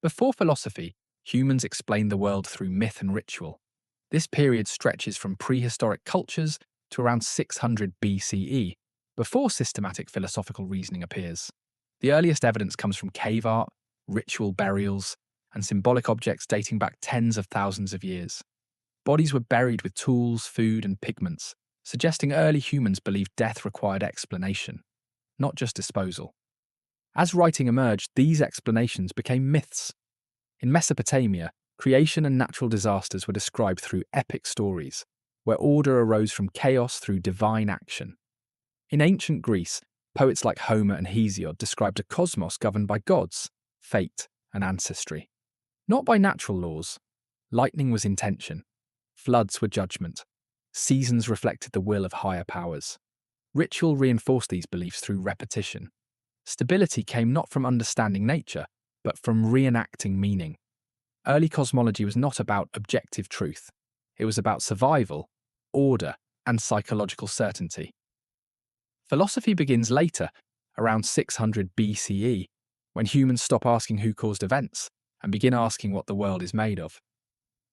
Before philosophy, humans explained the world through myth and ritual. This period stretches from prehistoric cultures to around 600 BCE, before systematic philosophical reasoning appears. The earliest evidence comes from cave art, ritual burials, and symbolic objects dating back tens of thousands of years. Bodies were buried with tools, food, and pigments, suggesting early humans believed death required explanation, not just disposal. As writing emerged, these explanations became myths. In Mesopotamia, creation and natural disasters were described through epic stories, where order arose from chaos through divine action. In ancient Greece, poets like Homer and Hesiod described a cosmos governed by gods, fate, and ancestry. Not by natural laws. Lightning was intention. Floods were judgment. Seasons reflected the will of higher powers. Ritual reinforced these beliefs through repetition. Stability came not from understanding nature, but from reenacting meaning. Early cosmology was not about objective truth. It was about survival, order, and psychological certainty. Philosophy begins later, around 600 BCE, when humans stop asking who caused events and begin asking what the world is made of.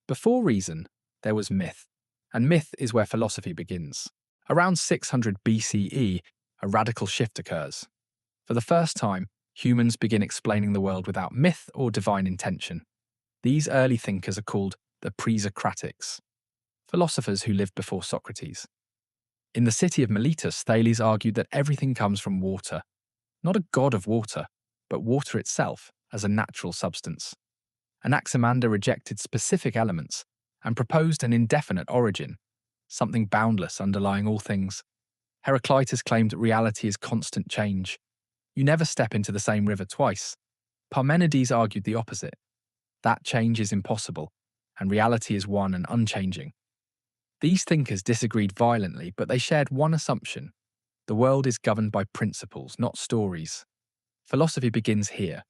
Before reason, there was myth, and myth is where philosophy begins. Around 600 BCE, a radical shift occurs. For the first time, humans begin explaining the world without myth or divine intention. These early thinkers are called the Presocratics, philosophers who lived before Socrates. In the city of Miletus, Thales argued that everything comes from water, not a god of water, but water itself as a natural substance. Anaximander rejected specific elements and proposed an indefinite origin, something boundless underlying all things. Heraclitus claimed that reality is constant change. You never step into the same river twice. Parmenides argued the opposite. That change is impossible, and reality is one and unchanging. These thinkers disagreed violently, but they shared one assumption. The world is governed by principles, not stories. Philosophy begins here,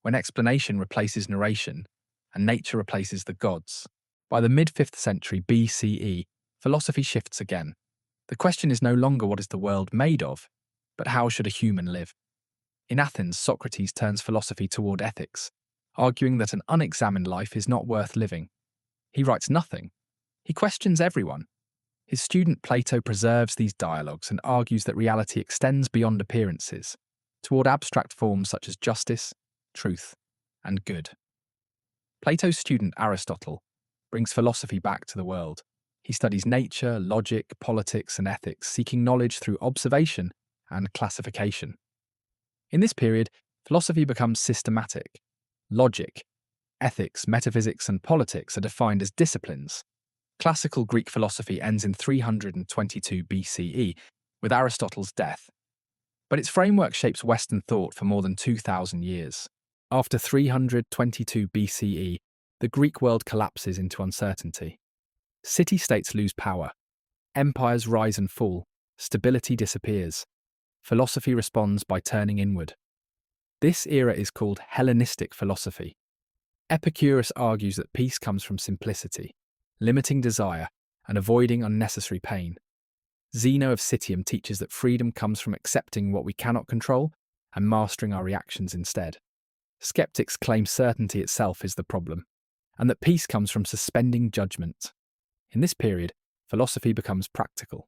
when explanation replaces narration, and nature replaces the gods. By the mid-5th century BCE, philosophy shifts again. The question is no longer what is the world made of, but how should a human live? In Athens, Socrates turns philosophy toward ethics, arguing that an unexamined life is not worth living. He writes nothing. He questions everyone. His student Plato preserves these dialogues and argues that reality extends beyond appearances, toward abstract forms such as justice, truth, and good. Plato's student Aristotle brings philosophy back to the world. He studies nature, logic, politics, and ethics, seeking knowledge through observation and classification. In this period, philosophy becomes systematic. Logic, ethics, metaphysics, and politics are defined as disciplines. Classical Greek philosophy ends in 322 BCE, with Aristotle's death. But its framework shapes Western thought for more than 2,000 years. After 322 BCE, the Greek world collapses into uncertainty. City-states lose power. Empires rise and fall. Stability disappears. Philosophy responds by turning inward. This era is called Hellenistic philosophy. Epicurus argues that peace comes from simplicity, limiting desire, and avoiding unnecessary pain. Zeno of Citium teaches that freedom comes from accepting what we cannot control and mastering our reactions instead. Skeptics claim certainty itself is the problem, and that peace comes from suspending judgment. In this period, philosophy becomes practical,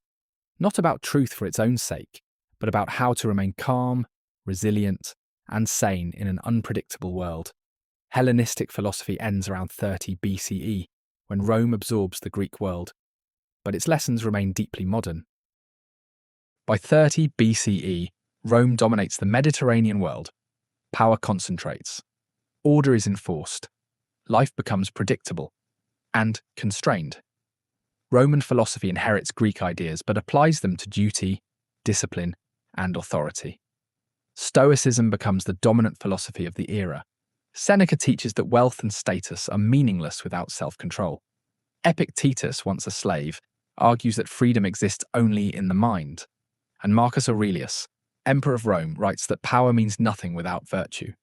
not about truth for its own sake, but about how to remain calm, resilient, and sane in an unpredictable world. Hellenistic philosophy ends around 30 BCE, when Rome absorbs the Greek world, but its lessons remain deeply modern. By 30 BCE, Rome dominates the Mediterranean world. Power concentrates. Order is enforced. Life becomes predictable and constrained. Roman philosophy inherits Greek ideas but applies them to duty, discipline, and authority. Stoicism becomes the dominant philosophy of the era. Seneca teaches that wealth and status are meaningless without self-control. Epictetus, once a slave, argues that freedom exists only in the mind. And Marcus Aurelius, Emperor of Rome, writes that power means nothing without virtue.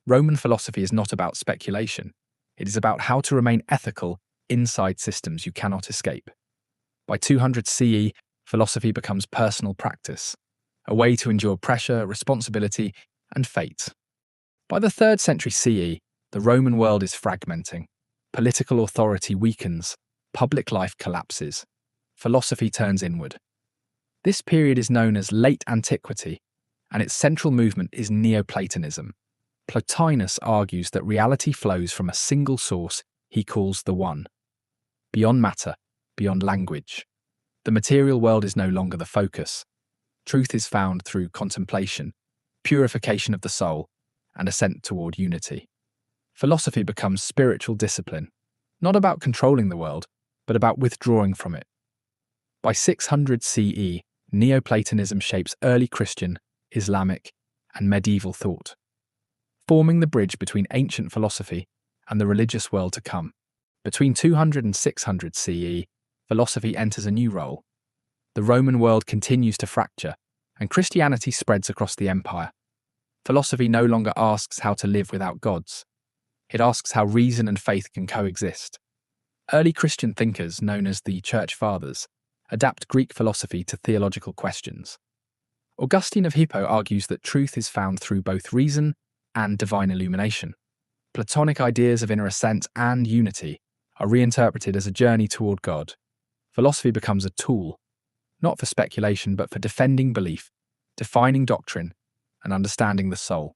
Roman philosophy is not about speculation. It is about how to remain ethical inside systems you cannot escape. By 200 CE, philosophy becomes personal practice, a way to endure pressure, responsibility, and fate. By the 3rd century CE, The Roman world is fragmenting. Political authority weakens. Public life collapses. Philosophy turns inward. This period is known as Late Antiquity, and its central movement is Neoplatonism. Plotinus argues that reality flows from a single source he calls the One. Beyond matter, beyond language. The material world is no longer the focus. Truth is found through contemplation, purification of the soul, and ascent toward unity. Philosophy becomes spiritual discipline, not about controlling the world, but about withdrawing from it. By 600 CE, Neoplatonism shapes early Christian, Islamic, and medieval thought, forming the bridge between ancient philosophy and the religious world to come. Between 200 and 600 CE, philosophy enters a new role. The Roman world continues to fracture, and Christianity spreads across the empire. Philosophy no longer asks how to live without gods. It asks how reason and faith can coexist. Early Christian thinkers, known as the Church Fathers, adapt Greek philosophy to theological questions. Augustine of Hippo argues that truth is found through both reason and divine illumination. Platonic ideas of inner ascent and unity are reinterpreted as a journey toward God. Philosophy becomes a tool, not for speculation but for defending belief, defining doctrine, and understanding the soul.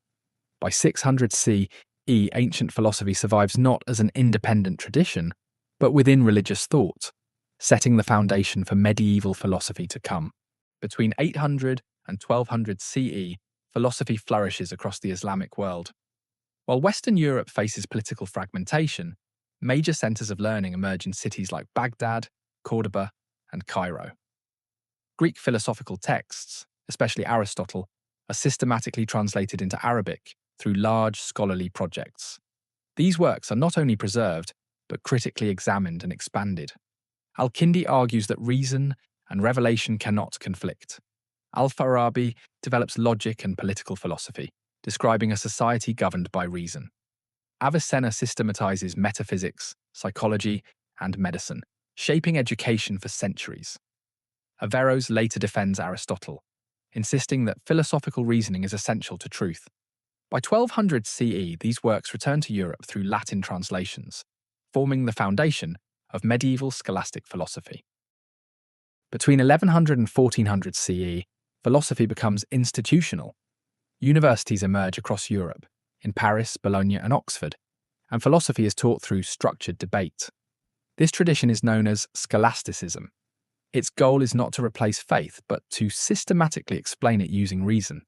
By 600 CE, ancient philosophy survives not as an independent tradition, but within religious thought, setting the foundation for medieval philosophy to come. Between 800 and 1200 CE, philosophy flourishes across the Islamic world. While Western Europe faces political fragmentation, major centers of learning emerge in cities like Baghdad, Cordoba, and Cairo. Greek philosophical texts, especially Aristotle, are systematically translated into Arabic through large scholarly projects. These works are not only preserved, but critically examined and expanded. Al-Kindi argues that reason and revelation cannot conflict. Al-Farabi develops logic and political philosophy, describing a society governed by reason. Avicenna systematizes metaphysics, psychology, and medicine, shaping education for centuries. Averroes later defends Aristotle, insisting that philosophical reasoning is essential to truth. By 1200 CE, these works return to Europe through Latin translations, forming the foundation of medieval scholastic philosophy. Between 1100 and 1400 CE, philosophy becomes institutional. Universities emerge across Europe, in Paris, Bologna, and Oxford, and philosophy is taught through structured debate. This tradition is known as Scholasticism. Its goal is not to replace faith, but to systematically explain it using reason.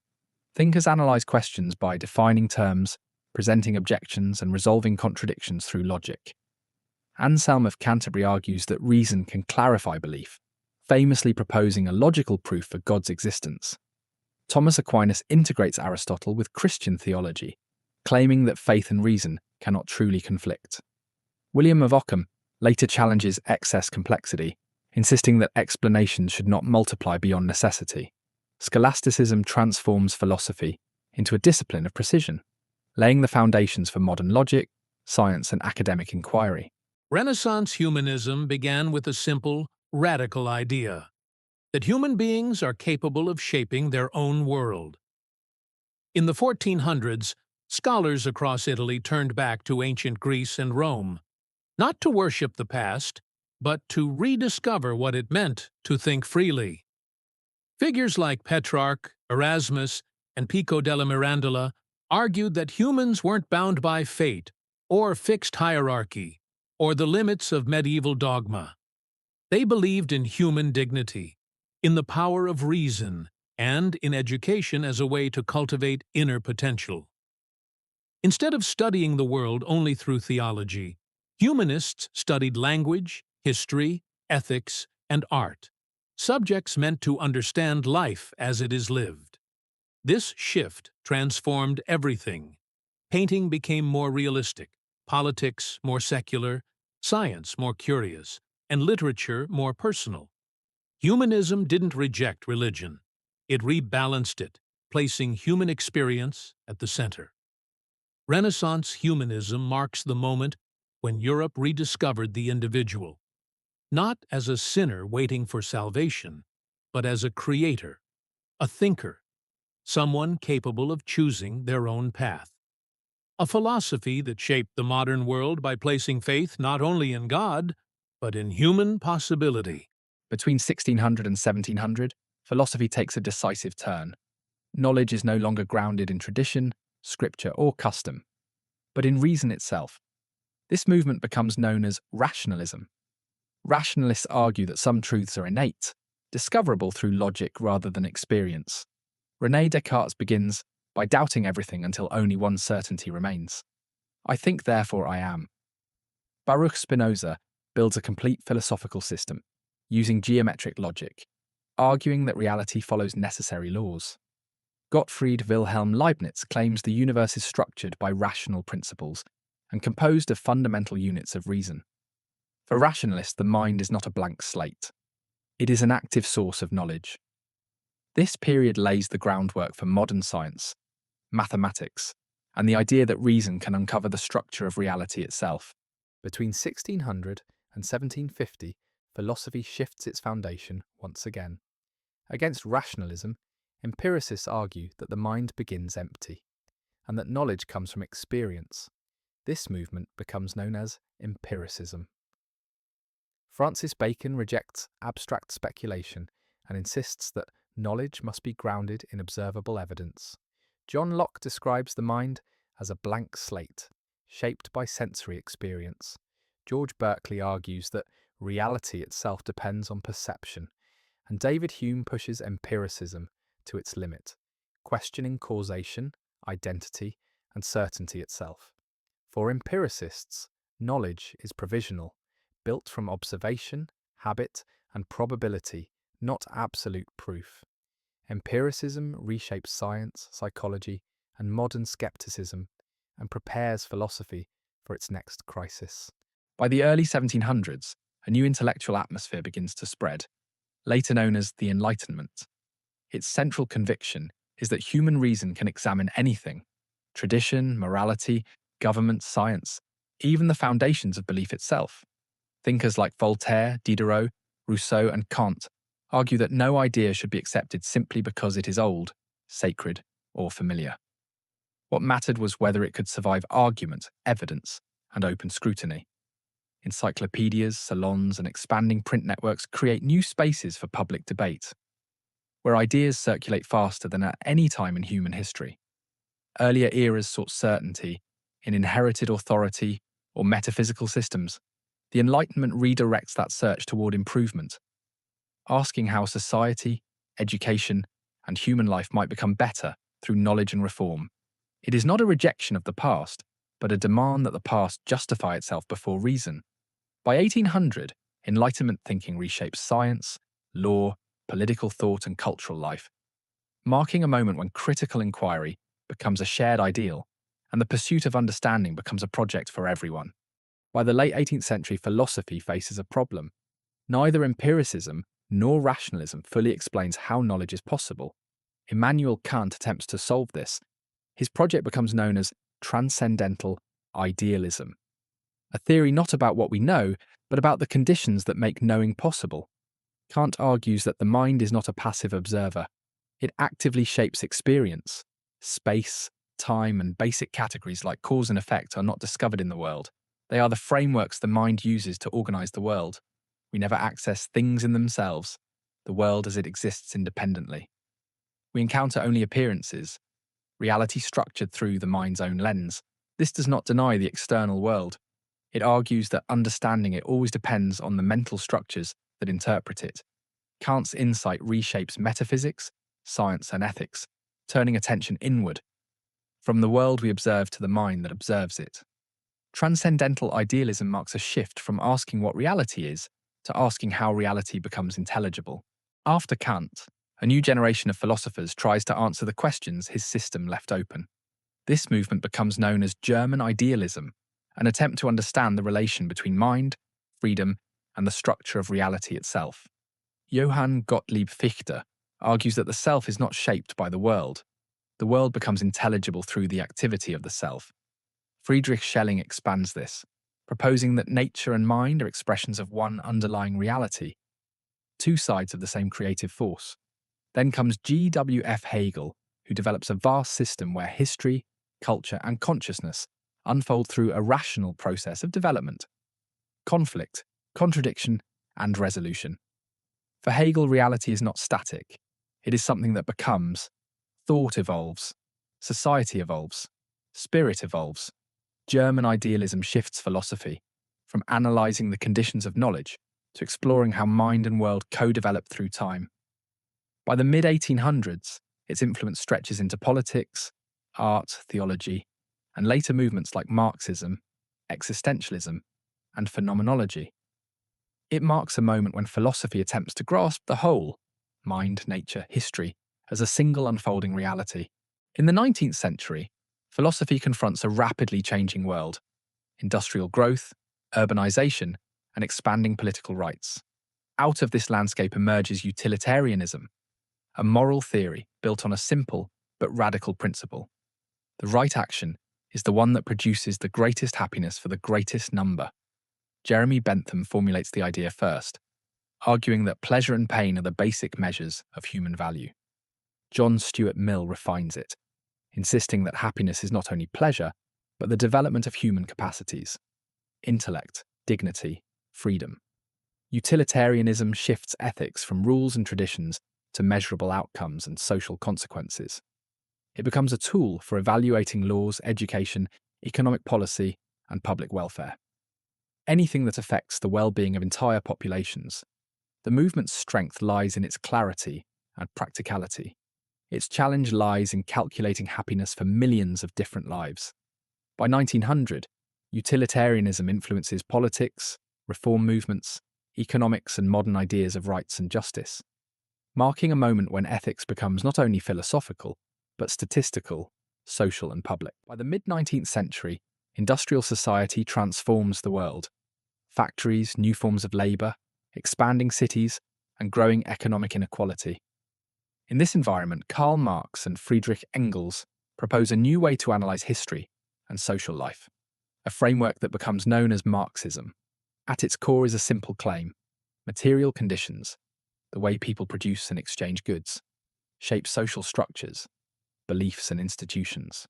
Thinkers analyze questions by defining terms, presenting objections, and resolving contradictions through logic. Anselm of Canterbury argues that reason can clarify belief, famously proposing a logical proof for God's existence. Thomas Aquinas integrates Aristotle with Christian theology, claiming that faith and reason cannot truly conflict. William of Ockham later challenges excess complexity, insisting that explanations should not multiply beyond necessity. Scholasticism transforms philosophy into a discipline of precision, laying the foundations for modern logic, science, and academic inquiry. Renaissance humanism began with a simple, radical idea that human beings are capable of shaping their own world. In the 1400s, scholars across Italy turned back to ancient Greece and Rome, not to worship the past, but to rediscover what it meant to think freely. Figures like Petrarch, Erasmus, and Pico della Mirandola argued that humans weren't bound by fate or fixed hierarchy or the limits of medieval dogma. They believed in human dignity, in the power of reason, and in education as a way to cultivate inner potential. Instead of studying the world only through theology, humanists studied language, history, ethics, and art, subjects meant to understand life as it is lived. This shift transformed everything. Painting became more realistic, politics more secular, science more curious, and literature more personal. Humanism didn't reject religion. It rebalanced it, placing human experience at the center. Renaissance humanism marks the moment when Europe rediscovered the individual, not as a sinner waiting for salvation, but as a creator, a thinker, someone capable of choosing their own path. a philosophy that shaped the modern world by placing faith not only in God, but in human possibility. Between 1600 and 1700, philosophy takes a decisive turn. Knowledge is no longer grounded in tradition, scripture, or custom, but in reason itself. This movement becomes known as rationalism. Rationalists argue that some truths are innate, discoverable through logic rather than experience. René Descartes begins by doubting everything until only one certainty remains. I think, therefore I am. Baruch Spinoza builds a complete philosophical system, using geometric logic, arguing that reality follows necessary laws. Gottfried Wilhelm Leibniz claims the universe is structured by rational principles and composed of fundamental units of reason. For rationalists, the mind is not a blank slate. It is an active source of knowledge. This period lays the groundwork for modern science, mathematics, and the idea that reason can uncover the structure of reality itself. Between 1600 and 1750, philosophy shifts its foundation once again. Against rationalism, empiricists argue that the mind begins empty, and that knowledge comes from experience. This movement becomes known as empiricism. Francis Bacon rejects abstract speculation and insists that knowledge must be grounded in observable evidence. John Locke describes the mind as a blank slate, shaped by sensory experience. George Berkeley argues that reality itself depends on perception, and David Hume pushes empiricism to its limit, questioning causation, identity, and certainty itself. For empiricists, knowledge is provisional, built from observation, habit, and probability, not absolute proof. Empiricism reshapes science, psychology, and modern skepticism, and prepares philosophy for its next crisis. By the early 1700s, a new intellectual atmosphere begins to spread, later known as the Enlightenment. Its central conviction is that human reason can examine anything: tradition, morality, government, science, even the foundations of belief itself. Thinkers like Voltaire, Diderot, Rousseau, and Kant argue that no idea should be accepted simply because it is old, sacred, or familiar. What mattered was whether it could survive argument, evidence, and open scrutiny. Encyclopedias, salons, and expanding print networks create new spaces for public debate, where ideas circulate faster than at any time in human history. Earlier eras sought certainty in inherited authority or metaphysical systems. The Enlightenment redirects that search toward improvement, asking how society, education, and human life might become better through knowledge and reform. It is not a rejection of the past, but a demand that the past justify itself before reason. By 1800, Enlightenment thinking reshapes science, law, political thought, and cultural life, marking a moment when critical inquiry becomes a shared ideal and the pursuit of understanding becomes a project for everyone. By the late 18th century, philosophy faces a problem. Neither empiricism nor rationalism fully explains how knowledge is possible. Immanuel Kant attempts to solve this. His project becomes known as Transcendental Idealism, a theory not about what we know, but about the conditions that make knowing possible. Kant argues that the mind is not a passive observer. It actively shapes experience. Space, time, and basic categories like cause and effect are not discovered in the world. They are the frameworks the mind uses to organize the world. We never access things in themselves, the world as it exists independently. We encounter only appearances, reality structured through the mind's own lens. This does not deny the external world. It argues that understanding it always depends on the mental structures that interpret it. Kant's insight reshapes metaphysics, science, and ethics, turning attention inward, from the world we observe to the mind that observes it. Transcendental idealism marks a shift from asking what reality is to asking how reality becomes intelligible. After Kant, a new generation of philosophers tries to answer the questions his system left open. This movement becomes known as German idealism, an attempt to understand the relation between mind, freedom, and the structure of reality itself. Johann Gottlieb Fichte argues that the self is not shaped by the world. The world becomes intelligible through the activity of the self. Friedrich Schelling expands this, proposing that nature and mind are expressions of one underlying reality, two sides of the same creative force. Then comes G.W.F. Hegel, who develops a vast system where history, culture, and consciousness unfold through a rational process of development, conflict, contradiction, and resolution. For Hegel, reality is not static. It is something that becomes. Thought evolves. Society evolves. Spirit evolves. German idealism shifts philosophy from analysing the conditions of knowledge to exploring how mind and world co-develop through time. By the mid-1800s, its influence stretches into politics, art, theology, and later movements like Marxism, Existentialism, and Phenomenology. It marks a moment when philosophy attempts to grasp the whole, mind, nature, history, as a single unfolding reality. In the 19th century, philosophy confronts a rapidly changing world: industrial growth, urbanization, and expanding political rights. Out of this landscape emerges utilitarianism, a moral theory built on a simple but radical principle. The right action is the one that produces the greatest happiness for the greatest number. Jeremy Bentham formulates the idea first, arguing that pleasure and pain are the basic measures of human value. John Stuart Mill refines it, insisting that happiness is not only pleasure, but the development of human capacities: intellect, dignity, freedom. Utilitarianism shifts ethics from rules and traditions to measurable outcomes and social consequences. It becomes a tool for evaluating laws, education, economic policy, and public welfare. Anything that affects the well-being of entire populations. The movement's strength lies in its clarity and practicality. Its challenge lies in calculating happiness for millions of different lives. By 1900, utilitarianism influences politics, reform movements, economics, and modern ideas of rights and justice, marking a moment when ethics becomes not only philosophical, but statistical, social, and public. By the mid-19th century, industrial society transforms the world. Factories, new forms of labour, expanding cities, and growing economic inequality. In this environment, Karl Marx and Friedrich Engels propose a new way to analyse history and social life, a framework that becomes known as Marxism. At its core is a simple claim: material conditions, the way people produce and exchange goods, shape social structures, beliefs, and institutions.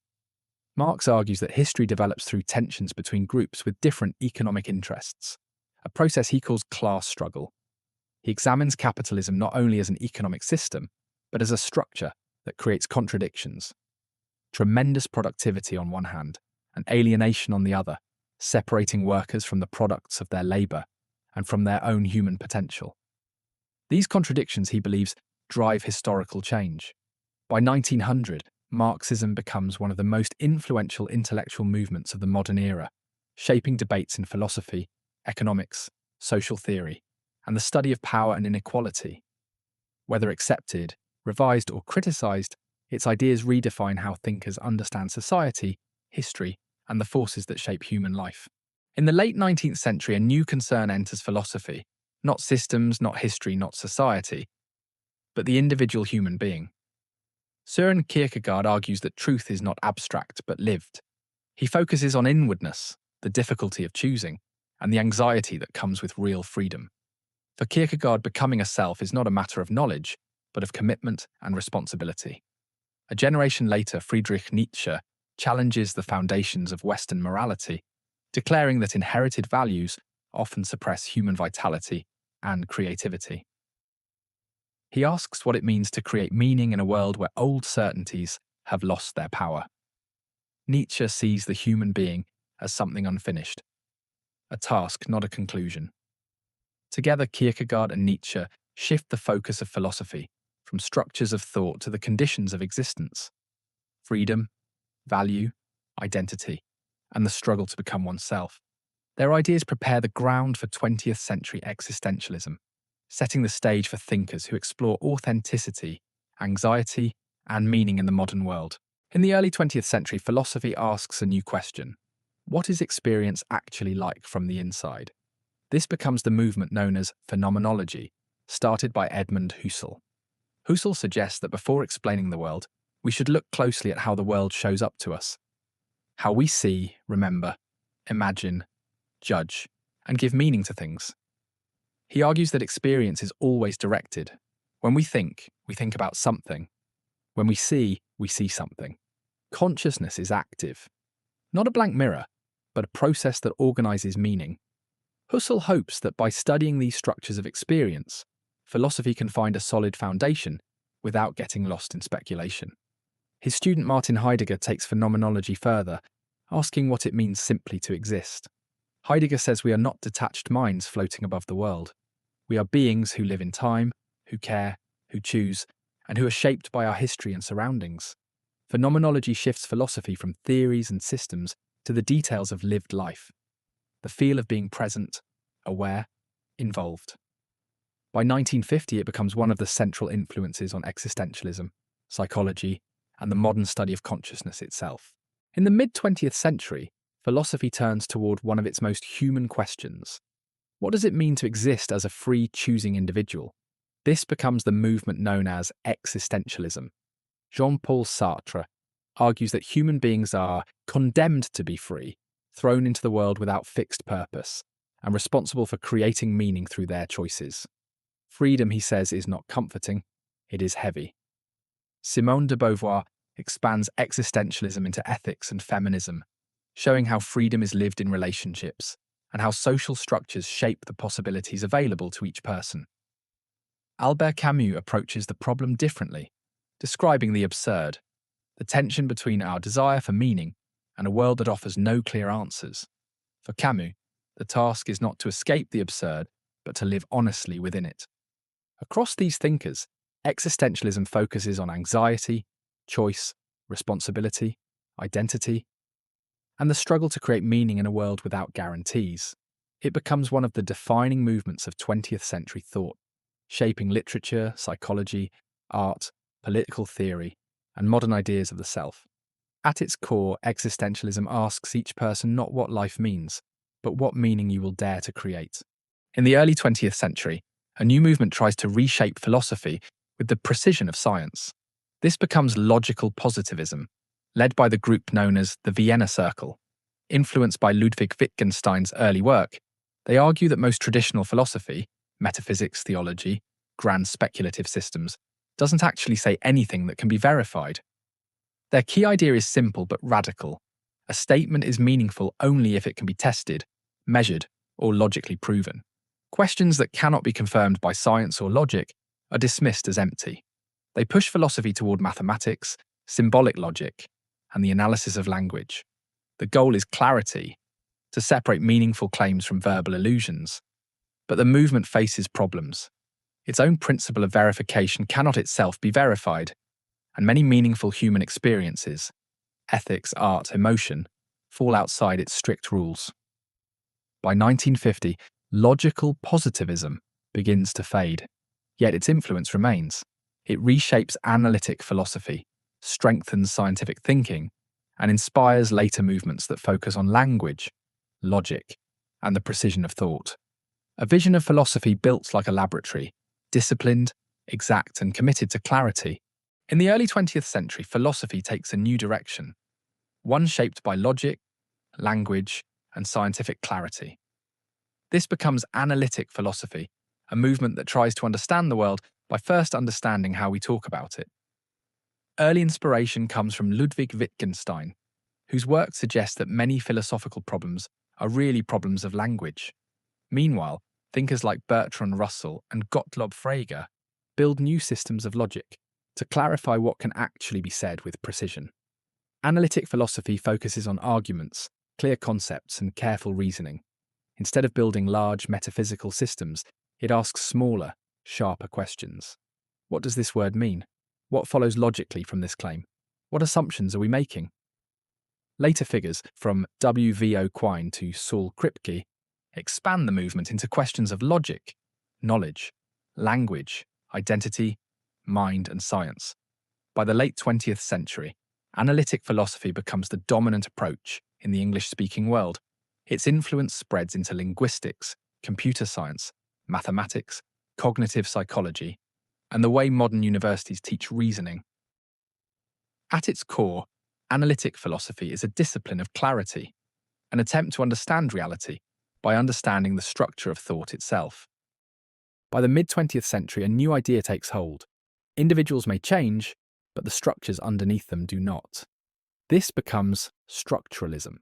Marx argues that history develops through tensions between groups with different economic interests, a process he calls class struggle. He examines capitalism not only as an economic system, but as a structure that creates contradictions. Tremendous productivity on one hand, and alienation on the other, separating workers from the products of their labour and from their own human potential. These contradictions, he believes, drive historical change. By 1900, Marxism becomes one of the most influential intellectual movements of the modern era, shaping debates in philosophy, economics, social theory, and the study of power and inequality. Whether accepted, revised, or criticised, its ideas redefine how thinkers understand society, history, and the forces that shape human life. In the late 19th century, a new concern enters philosophy: not systems, not history, not society, but the individual human being. Søren Kierkegaard argues that truth is not abstract, but lived. He focuses on inwardness, the difficulty of choosing, and the anxiety that comes with real freedom. For Kierkegaard, becoming a self is not a matter of knowledge, but of commitment and responsibility. A generation later, Friedrich Nietzsche challenges the foundations of Western morality, declaring that inherited values often suppress human vitality and creativity. He asks what it means to create meaning in a world where old certainties have lost their power. Nietzsche sees the human being as something unfinished, a task, not a conclusion. Together, Kierkegaard and Nietzsche shift the focus of philosophy from structures of thought to the conditions of existence: freedom, value, identity, and the struggle to become oneself. Their ideas prepare the ground for 20th century existentialism, setting the stage for thinkers who explore authenticity, anxiety, and meaning in the modern world. In the early 20th century, philosophy asks a new question: what is experience actually like from the inside? This becomes the movement known as Phenomenology, started by Edmund Husserl. Husserl suggests that before explaining the world, we should look closely at how the world shows up to us, how we see, remember, imagine, judge, and give meaning to things. He argues that experience is always directed. When we think about something. When we see something. Consciousness is active, not a blank mirror, but a process that organizes meaning. Husserl hopes that by studying these structures of experience, philosophy can find a solid foundation without getting lost in speculation. His student Martin Heidegger takes phenomenology further, asking what it means simply to exist. Heidegger says we are not detached minds floating above the world. We are beings who live in time, who care, who choose, and who are shaped by our history and surroundings. Phenomenology shifts philosophy from theories and systems to the details of lived life, the feel of being present, aware, involved. By 1950, it becomes one of the central influences on existentialism, psychology, and the modern study of consciousness itself. In the mid-20th century, philosophy turns toward one of its most human questions. What does it mean to exist as a free, choosing individual? This becomes the movement known as existentialism. Jean-Paul Sartre argues that human beings are condemned to be free, thrown into the world without fixed purpose, and responsible for creating meaning through their choices. Freedom, he says, is not comforting, it is heavy. Simone de Beauvoir expands existentialism into ethics and feminism, showing how freedom is lived in relationships and how social structures shape the possibilities available to each person. Albert Camus approaches the problem differently, describing the absurd, the tension between our desire for meaning and a world that offers no clear answers. For Camus, the task is not to escape the absurd, but to live honestly within it. Across these thinkers, existentialism focuses on anxiety, choice, responsibility, identity, and the struggle to create meaning in a world without guarantees. It becomes one of the defining movements of 20th century thought, shaping literature, psychology, art, political theory, and modern ideas of the self. At its core, existentialism asks each person not what life means, but what meaning you will dare to create. In the early 20th century, a new movement tries to reshape philosophy with the precision of science. This becomes logical positivism, led by the group known as the Vienna Circle. Influenced by Ludwig Wittgenstein's early work, they argue that most traditional philosophy, metaphysics, theology, grand speculative systems, doesn't actually say anything that can be verified. Their key idea is simple but radical. A statement is meaningful only if it can be tested, measured, or logically proven. Questions that cannot be confirmed by science or logic are dismissed as empty. They push philosophy toward mathematics, symbolic logic, and the analysis of language. The goal is clarity, to separate meaningful claims from verbal illusions. But the movement faces problems. Its own principle of verification cannot itself be verified, and many meaningful human experiences, ethics, art, emotion, fall outside its strict rules. By 1950, logical positivism begins to fade, yet its influence remains. It reshapes analytic philosophy, strengthens scientific thinking, and inspires later movements that focus on language, logic, and the precision of thought. A vision of philosophy built like a laboratory, disciplined, exact, and committed to clarity. In the early 20th century, philosophy takes a new direction, one shaped by logic, language, and scientific clarity. This becomes analytic philosophy, a movement that tries to understand the world by first understanding how we talk about it. Early inspiration comes from Ludwig Wittgenstein, whose work suggests that many philosophical problems are really problems of language. Meanwhile, thinkers like Bertrand Russell and Gottlob Frege build new systems of logic to clarify what can actually be said with precision. Analytic philosophy focuses on arguments, clear concepts, and careful reasoning. Instead of building large metaphysical systems, it asks smaller, sharper questions. What does this word mean? What follows logically from this claim? What assumptions are we making? Later figures, from W.V.O. Quine to Saul Kripke, expand the movement into questions of logic, knowledge, language, identity, mind, and science. By the late 20th century, analytic philosophy becomes the dominant approach in the English-speaking world. Its influence spreads into linguistics, computer science, mathematics, cognitive psychology, and the way modern universities teach reasoning. At its core, analytic philosophy is a discipline of clarity, an attempt to understand reality by understanding the structure of thought itself. By the mid-20th century, a new idea takes hold. Individuals may change, but the structures underneath them do not. This becomes structuralism,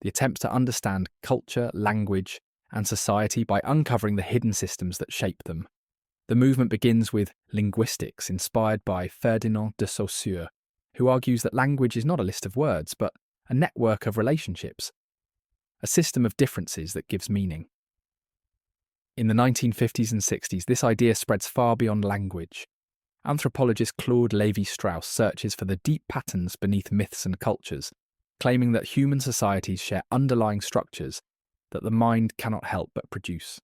the attempt to understand culture, language, and society by uncovering the hidden systems that shape them. The movement begins with linguistics inspired by Ferdinand de Saussure, who argues that language is not a list of words, but a network of relationships, a system of differences that gives meaning. In the 1950s and 60s, this idea spreads far beyond language. Anthropologist Claude Lévi-Strauss searches for the deep patterns beneath myths and cultures, claiming that human societies share underlying structures that the mind cannot help but produce.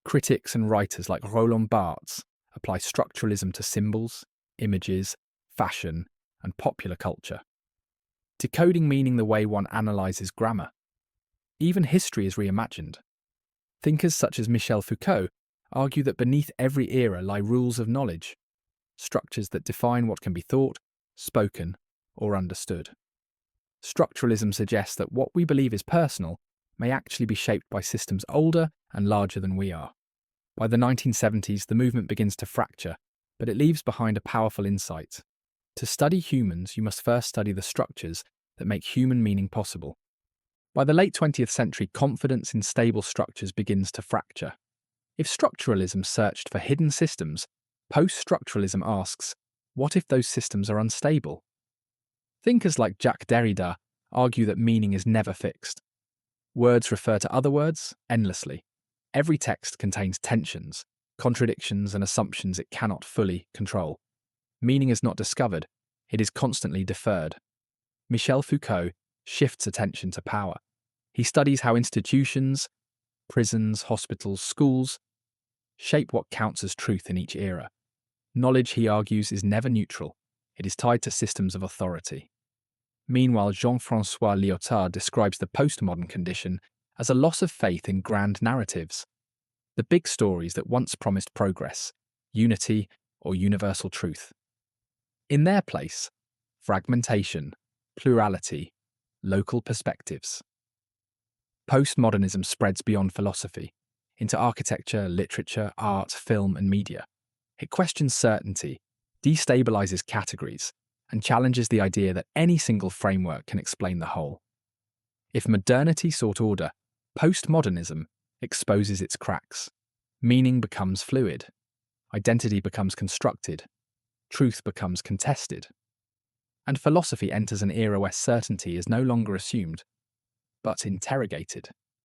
Critics and writers like Roland Barthes apply structuralism to symbols, images, fashion, and popular culture, decoding meaning the way one analyses grammar. Even history is reimagined. Thinkers such as Michel Foucault argue that beneath every era lie rules of knowledge, structures that define what can be thought, spoken, or understood. Structuralism suggests that what we believe is personal may actually be shaped by systems older and larger than we are. By the 1970s, the movement begins to fracture, but it leaves behind a powerful insight. To study humans, you must first study the structures that make human meaning possible. By the late 20th century, confidence in stable structures begins to fracture. If structuralism searched for hidden systems, post-structuralism asks, what if those systems are unstable? Thinkers like Jacques Derrida argue that meaning is never fixed. Words refer to other words endlessly. Every text contains tensions, contradictions, and assumptions it cannot fully control. Meaning is not discovered, it is constantly deferred. Michel Foucault shifts attention to power. He studies how institutions, prisons, hospitals, schools, shape what counts as truth in each era. Knowledge, he argues, is never neutral. It is tied to systems of authority. Meanwhile, Jean-François Lyotard describes the postmodern condition as a loss of faith in grand narratives, the big stories that once promised progress, unity, or universal truth. In their place, fragmentation, plurality, local perspectives. Postmodernism spreads beyond philosophy, into architecture, literature, art, film, and media. It questions certainty, destabilizes categories, and challenges the idea that any single framework can explain the whole. If modernity sought order, postmodernism exposes its cracks. Meaning becomes fluid. Identity becomes constructed. Truth becomes contested. And philosophy enters an era where certainty is no longer assumed, but interrogated.